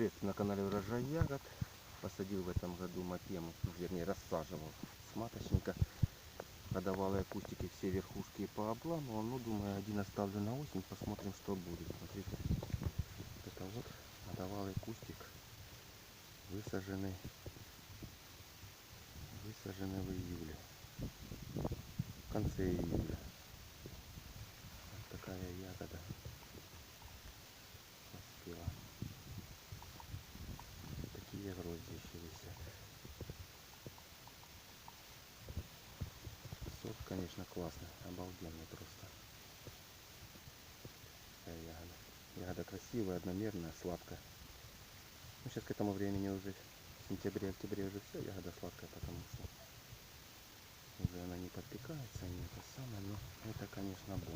Приветствую на канале Урожай Ягод. Посадил в этом году мапему, вернее рассаживал с маточника. Годовалые кустики, все верхушки пообламывал. Ну, думаю, один оставлю на осень, посмотрим, что будет. Смотрите, это вот годовалый кустик, высаженный в июле, в конце июля. Вот такая ягода поспела. Такие грозди еще висят. Сорт, конечно, классный, обалденный просто. Такая ягода. Ягода красивая, одномерная, сладкая. Ну, сейчас к этому времени уже в сентябре-октябре уже все ягода сладкая, потому что уже она не подпекается, не это самое, но это, конечно, бомба.